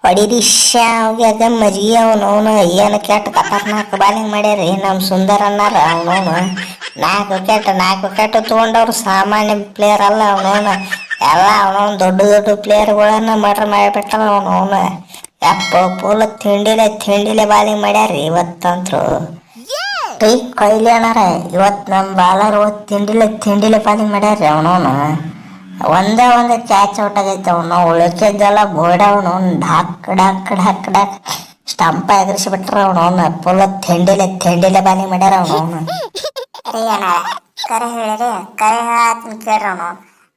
ಹೊಡಿರಿ ಶಾವ್ಯಾಗ ಮಜ್ಗಿ ಅವನವನು ಏನು ಕೆಟ್ಟ ಖತರ್ನಾಕ್ ಬಾಲಿಂಗ್ ಮಾಡ್ಯಾರಿ ನಮ್ಮ ಸುಂದರ ಅನ್ನಾರ ಅವನವನು. ನಾಲ್ಕು ಕೆಟ್ಟ ತೊಗೊಂಡವ್ರು ಸಾಮಾನ್ಯ ಪ್ಲೇಯರ್ ಅಲ್ಲ ಅವನವನು. ಎಲ್ಲ ಅವನವನು ದೊಡ್ಡ ದೊಡ್ಡ ಪ್ಲೇಯರ್ಗಳನ್ನ ಮರ್ಡರ್ ಮಾಡಿಬಿಟ್ಟಾನ ಅವನವನು. ಯಪ್ಪ ಪೂಲ ತಿಂಡಿಲೆ ಬಾಲಿಂಗ್ ಮಾಡ್ಯಾರಿ ಇವತ್ತಂತ್ರು. ಟೀ ಕೊಯ್ಲಿ ಅಣ್ಣಾರ ಇವತ್ತು ನಮ್ಮ ಬಾಲರ್ ತಿಂಡಿಲೆ ಬಾಲಿಂಗ್ ಮಾಡ್ಯಾರಿ ಅವನವನು. ಒಂದೇ ಕ್ಯಾಚ್ ಔಟ್ ಆಗೈತೆ ಅವನು. ಉಳಿಕೆದ್ದೆಲ್ಲ ಬೋರ್ಡವನು ಡಾಕ್ ಸ್ಟಂಪ ಎಗರಿಸಿ ಬಿಟ್ರ ಅವನು. ಫುಲ್ ತಿಂಡಿಲೆ ಬಾಲಿಂಗ್ ಮಾಡ್ಯಾರ ಅವನು. ರೀ ಅಣ್ಣ ಕರೆ ಹೇಳಿರಿ, ಕರೆ ಹೇಳತ್ತೀನಿ ಕೇಳ್ರಿ ಅವನು.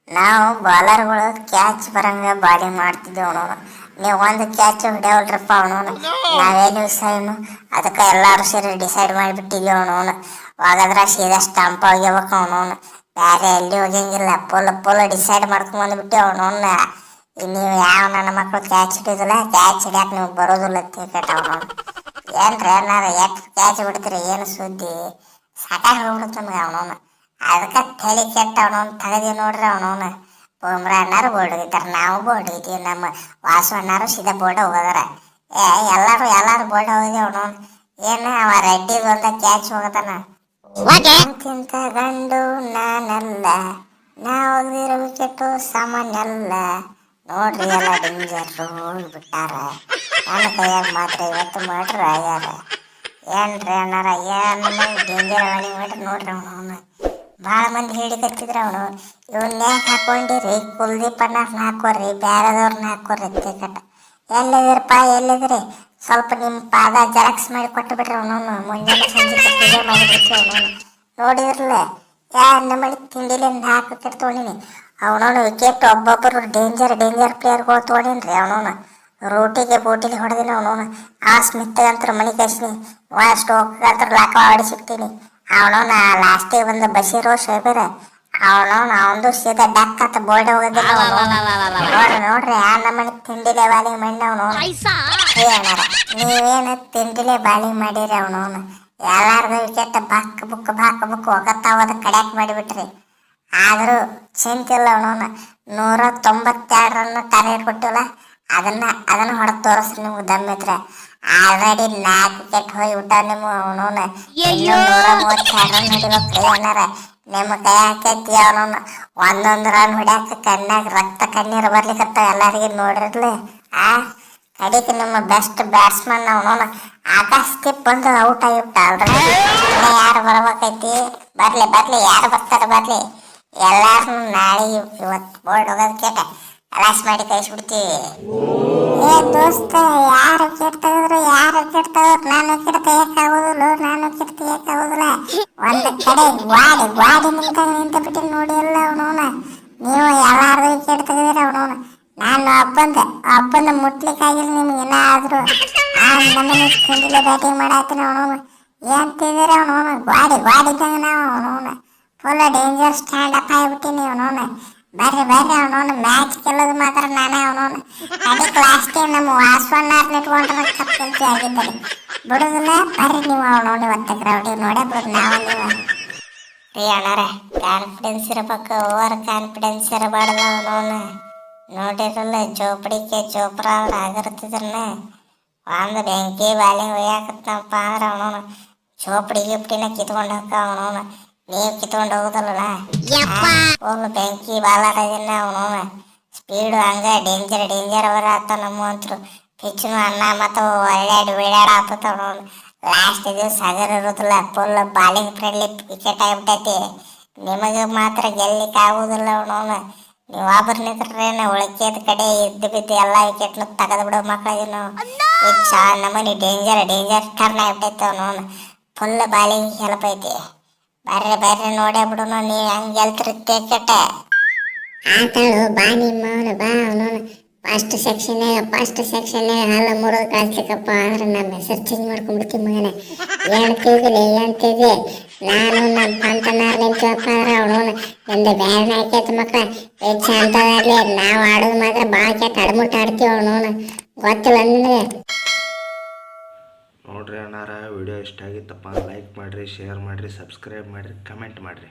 ನಾವು ಬಾಲರ್ಗಳು ಕ್ಯಾಚ್ ಬರಂಗ ಬಾಲಿಂಗ್ ಮಾಡ್ತಿದ್ದೇವೆ ಅವನು. ನೀವು ಒಂದು ಕ್ಯಾಚ್ ಹೊಡೆಯವಲ್ರಪ್ಪ ಅವನು. ನಾವೇನು ಸೈನು ಅದಕ್ಕೆ ಎಲ್ಲರೂ ಸೇರಿ ಡಿಸೈಡ್ ಮಾಡಿಬಿಟ್ಟಿದ್ದೀವಿ ಅವನು. ಹೋಗದ್ರ ಸೀದಾ ಸ್ಟಂಪ್ ಹೋಗ್ಯಬೇಕು ಅವನು. ಬೇರೆ ಎಲ್ಲಿ ಹೋಗಂಗಿಲ್ಲ. ಪುಲ್ ಡಿಸೈಡ್ ಮಾಡ್ಕೊಂಡ್ ಬಂದ್ಬಿಟ್ಟು ಅವನವನ್ನ. ನೀವು ಯಾವ ನನ್ನ ಮಕ್ಕಳು ಕ್ಯಾಚ್ ಹಿಡಿಯೋದಿಲ್ಲ, ಕ್ಯಾಚ್ ಹಿಡಿಯಕ್ಕೆ ನೀವು ಬರೋದಿಲ್ಲ ಕ್ರಿಕೆಟ್ ಅವನು. ಏನ್ರಿ ಏನಾರ ಎಷ್ಟು ಕ್ಯಾಚ್ ಬಿಡ್ತೀರಿ, ಏನು ಸುದ್ದಿ ಸಾಕಾಗಿ ಹೋಗ್ಬಿಡುತ್ತೆ ನಮ್ಗೆ ಅವನವನು. ಅದಕ್ಕೆ ತಲೆ ಕೆಟ್ಟ ಅವನವನು ತೆಗೆದಿ ನೋಡ್ರಿ ಅವನವನು. ಬುಮ್ರಾ ಅಣ್ಣಾರು ಬೋರ್ಡ್ ಹೋಗಿದ್ದಾರೆ, ನಾವು ಬೋರ್ಡ್ ಹೋಗಿದ್ದೀವಿ, ನಮ್ಮ ವಾಸು ಅಣ್ಣಾರು ಸೀದಾ ಬೋರ್ಡ್ ಹೋಗೋದಾರ. ಎಲ್ಲಾರು ಬೋರ್ಡ್ ಹೋಗಿದ್ದೀವಿ ಅವನವನು. ಏನು ಅವ ರೆಡ್ಡಿ ಒಂದ ಕ್ಯಾಚ್ ಹೋಗತಾನ. ಅಂತಿಂತ ಗಂಡು ನಾನಲ್ಲ, ನಾ ಹೋಗಿರೋ ವಿಕೆಟು ಸಾಮಾನ್ಯ ಅಲ್ಲ. ನೋಡ್ರಿ ಎಲ್ಲ ಡೇಂಜರ್ ಹೋಗ್ಬಿಟ್ಟಾರ. ನನ್ನ ಕೈಯಾಗ ಮಾತ್ರ ಇವತ್ತು ಮಾಡ್ರಿ ಆಗ್ಯಾರ. ಏನ್ರಿ ಅಣ್ಣಾರ ಏನು ಡೇಂಜರ್ ಬಾಲಿಂಗ್ ಮಾಡ್ರಿ ನೋಡ್ರಿ ಅವನು. ಭಾಳ ಮಂದಿ ಹಿಡಿಕತ್ತಿದ್ರ ಅವನು. ಇವನ್ನ ಯಾಕೆ ಹಾಕೊಂಡಿರಿ? ಕುಲ್ದೀಪ್ ಅಣ್ಣಾರ್ನ ಹಾಕೋರಿ, ಬೇರೆದವ್ರನ್ನ ಹಾಕೋರಿ ಕ್ರಿಕೆಟ್. ಎಲ್ಲಿದಿರಿ? ಸ್ವಲ್ಪ ನಿಮ್ಮ ಪಾದ ಜೆರಾಕ್ಸ್ ಮಾಡಿ ಕೊಟ್ಟು ಬಿಡ್ರಿ ಅವನವನು. ಮುಂಜಾನೆ ಸಂಜೆ ಪೂಜೆ ಮಾಡಿಬಿಡ್ತೀವಿ ಅವನವನು. ನೋಡಿದ್ರಲ್ಲ ನಮ್ಮಲ್ಲಿ ತಿಂಡಿಲಿಂದ ಹಾಕಿ ತೊಗೊಂಡಿನಿ ಅವನವನು. ವಿಕೆಟ್ ಒಬ್ಬೊಬ್ಬರು ಡೇಂಜರ್ ಪ್ಲೇಯರ್ಗಳು ತೊಗೊಂಡಿನ್ರಿ ಅವನವನು. ಬೋಟಿಲಿ ಹೊಡೆದಿನಿ ಅವನವನು. ಆ ಸ್ಮಿತ್ ಅಂತ ಮನೆ ಕಳ್ಸಿನಿ, ಸ್ಟೋಕ್ ಅಂತ ಲಾಕ ಆಡಿಸಿಬಿಡ್ತೀನಿ ಅವನವನ. ಲಾಸ್ಟಿಗೆ ಬಂದ ಬಶೀರು ಶೋಬೀರ್ ಅವನದು ಸೀದಾ ಡಕ್ ಅಂತ ಬೋರ್ಡ್ ಹೋಗೋದಿಲ್ಲ ಅವನು. ನೋಡ್ರಿ ಆ ನಮ್ಮನೆ ತಿಂಡಿಲೆ ಬಾಲಿಂಗ್ ಮಾಡಿ ಅವನವನು. ಅಣ್ಣಾರ ನೀವೇನು ತಿಂಡಿಲೆ ಬಾಲಿಂಗ್ ಮಾಡಿರಿ ಅವನವನು. ಎಲ್ಲಾರ್ದು ವಿಕೆಟ್ ಬಕ್ ಬುಕ್ ಹೋಗತ್ತಾವದ ಕಡ್ಯಾಕ್ ಮಾಡಿಬಿಟ್ರಿ. ಆದರೂ ಚಿಂತಿಲ್ಲ ಅವನವನು. 192 ರನ್ ಟಾರ್ಗೆಟ್ ಕೊಟ್ಟಿಲ್ಲ. ಅದನ್ನ ಹೊಡೆದು ತೋರಿಸ್ರಿ ನಿಮ್ಗೆ ದಮ್ಮಿದ್ರೆ. ಆಲ್ರೆಡಿ 4 ವಿಕೆಟ್ ಹೋಗಿ ಬಿಟ್ಟ ನಿಮ್ಮ ಅವನವನು. 132 ರನ್ ಹೊಡಿಬೇಕು ಏನಾರ ನಿಮ್ಮ ಕೈ ಹಾಕೈತಿ ಅವನವನು. ಒಂದೊಂದು ರನ್ ಹೊಡ್ಯಾಕ ಕಣ್ಣಾಗ ರಕ್ತ ಕಣ್ಣೀರು ಬರ್ಲಿಕ್ಕತ್ತ ಎಲ್ಲರಿಗೆ ನೋಡಿರ್ಲಿ. ಕಡಿಕೆ ನಿಮ್ಮ ಬೆಸ್ಟ್ ಬ್ಯಾಟ್ಸ್ಮನ್ ಅವನವನು ಆಕಾಶಕ್ಕೆ ಬಂದು ಔಟ್ ಆಗಿಬಿಟ್ಟ ಆಲ್ರೆಡಿ. ಯಾರು ಬರ್ಬೇಕೈತಿ? ಬರ್ಲಿ ಯಾರು ಬರ್ತಾರೆ ಎಲ್ಲಾರು ನಾಳೆ ಇವತ್ತು ಬೋರ್ಡ್ ಹೋಗೋದಕ್ಕೆ ಕಲಾಸ್ ಮಾಡಿ ಕಳಿಸ್ಬಿಡ್ತೀವಿ. ದೋಸ್ತ ಯಾರು ವಿಕೆಟ್ ತೆಗೆದ್ರು ನಾನು ವಿಕೆಟ್ ತೆಗಿಯಕ್ಕಾಗೋದಿಲ್ಲ. ಒಂದು ಕಡೆ ಗ್ವಾಡಿ ನಿಂತ ಬಿಟ್ಟು ನೋಡಿ ಎಲ್ಲ ಅವನವನ. ನೀವು ಎಲ್ಲಾರ್ದು ವಿಕೆಟ್ ತೆಗೆದಿರ ಅವನವನು. ನಾನು ಒಬ್ಬಂದ ಮುಟ್ಲಿಕ್ಕಾಗಿಲ್ಲ ನಿಮ್ಗೆ ಏನಾದ್ರು. ನಮ್ಮನೆ ತಿಂಡಿಲೆ ಬ್ಯಾಟಿಂಗ್ ಮಾಡಾತೀನಿ ಅವನವನು. ಏನ್ ತಿಂದಿರ ಅವನವನು. ಗ್ವಾಡಿದ್ದಂಗ ನಾವು ಅವನವನು. ಫುಲ್ ಡೇಂಜರ್ ಸ್ಟ್ಯಾಂಡ್ ಅಪ್ ಆಗಿಬಿಟ್ಟಿನಿ ಅವನವನು. ಬರ್ರಿ ಅವನವನು. ಮ್ಯಾಚ್ ಗೆಲ್ಲೋದು ಮಾತ್ರ ನಾನೇ ಅವನವನು. ಅದಕ್ಕೆ ಲಾಸ್ಟ್ ಟೈಮ್ ನಮ್ಮ ವಾಸವಣ್ಣಾರ್ನ ಇಟ್ಕೊಂಡ್ರೆ ಕಪ್ಪಂತಿ ಆಗಿದ್ದಾರೆ. ಬಿಡುದಿಲ್ಲ ಬರ್ರಿ ನೀವು ಅವನವನು. ಇವತ್ತು ಗ್ರೌಂಡಿಗೆ ನೋಡೇ ಬಿಡೋದು ನಾವು ನೀವು. ರೀ ಅಣ್ಣಾರ ಕಾನ್ಫಿಡೆನ್ಸ್ ಇರಬೇಕು, ಓವರ್ ಕಾನ್ಫಿಡೆನ್ಸ್ ಇರಬಾರ್ದು ಅವನವನು. ನೋಡಿರಲ್ಲ ಚೋಪ್ರ ಅವ್ರು ಆಗಿರ್ತಿದ್ರನ್ನ ಒಂದು ಬೆಂಕಿ ಬಾಲಿಂಗ್ ಒಯ್ಯಾಕತ್ತಪ್ಪ ಅಂದ್ರೆ ಅವನವನು ಗಿಪ್ಟಿನ ಕಿತ್ಕೊಂಡು ಹೋಗ ಅವನವನು. ನೀವು ಕಿತ್ಕೊಂಡು ಹೋಗುದಲ್ಲ ಫುಲ್ ಬೆಂಕಿ ಬಾಲಾಡೋದಿನ ಅವನವನು. ಸ್ಪೀಡು ಹಂಗ ಡೇಂಜರ್ ಬರತ್ತ ನಮ್ಮ ಅಂತರು. ಪಿಚ್ಚನು ಅನ್ನ ಮತ್ತು ಒಳ್ಳಾಡಿ ಆತತ ಅವನವನು. ಲಾಸ್ಟ್ ದಿವಸ ಹಗರ್ ಇರೋದಿಲ್ಲ. ಫುಲ್ ಬಾಲಿಂಗ್ ಫ್ರೆಂಡ್ಲಿ ವಿಕೆಟ್ ಆಗಿಬಿಟ್ಟೈತಿ. ನಿಮಗೆ ಮಾತ್ರ ಗೆಲ್ಲಿಕ್ಕೆ ಆಗುದಿಲ್ಲ ಅವನವನು. ನೀವು ಒಬ್ಬರು ನಿಂತ್ರೇನ ಉಳಿಕೆದ ಕಡೆ ಬಿದ್ದು ಎಲ್ಲ ವಿಕೆಟ್ನ ತೆಗೆದು ಬಿಡೋ ಮಕ್ಕಳಿಗೆ ನಾವು ನಮ್ಮನೆ ಡೇಂಜರ್ ಟರ್ನ್ ಆಗಿಬಿಟ್ಟೈತೆ ಅವನವನು. ಫುಲ್ ಬಾಲಿಂಗ್ ಹೆಲ್ಪ್ ಐತಿ. ಬರ್ರಿ ನೋಡೇ ಬಿಡೋನು. ನೀವು ಹೆಂಗೆ ಗೆಲ್ತಿರಿ ಕ್ರಿಕೆಟ್? ಆತಾಳು ಬಾ ನಿಮ್ಮವನು ಬಾ ಅವನವನು. ಫಸ್ಟ್ ಸೆಕ್ಷನ್ ಹಾಲ ಮುರಿದು ಕಳ್ಸಕ್ಕಪ್ಪ ಅಂದ್ರೆ ನಮ್ಮ ಹೆಸರು ಚೇಂಜ್ ಮಾಡ್ಕೊಂಡ್ಬಿಡ್ತೀವಿ ಮಗನೇ. ಹೇಳ್ತಿದ್ದೆ ನಾನು ನಮ್ಮ ಪಂತನಾರ್ ನಿಂತಪ್ಪ ಅಂದ್ರೆ ಅವನವನು ಒಂದು ಬ್ಯಾನ್ ಹಾಕೈತೆ ಮಕ್ಕಳ. ಹೆಚ್ಚು ಅಂತದಾಗ್ಲಿ ನಾವು ಆಡೋದು ಮಾತ್ರ ಭಾಳ ಕೆಟ್ಟ ಅಡ್ಮುಟ್ಟು ಆಡ್ತೀವಿ ಅವನವನು. ಗೊತ್ತಿಲ್ಲ ನಿನಗೆ? ನೋಡ್ರಿ ಅಣ್ಣಾರ ವಿಡಿಯೋ ಇಷ್ಟ ಆಗಿತ್ತಪ್ಪ ಲೈಕ್ ಮಾಡಿರಿ, ಶೇರ್ ಮಾಡಿರಿ, ಸಬ್ಸ್ಕ್ರೈಬ್ ಮಾಡಿರಿ, ಕಮೆಂಟ್ ಮಾಡಿರಿ.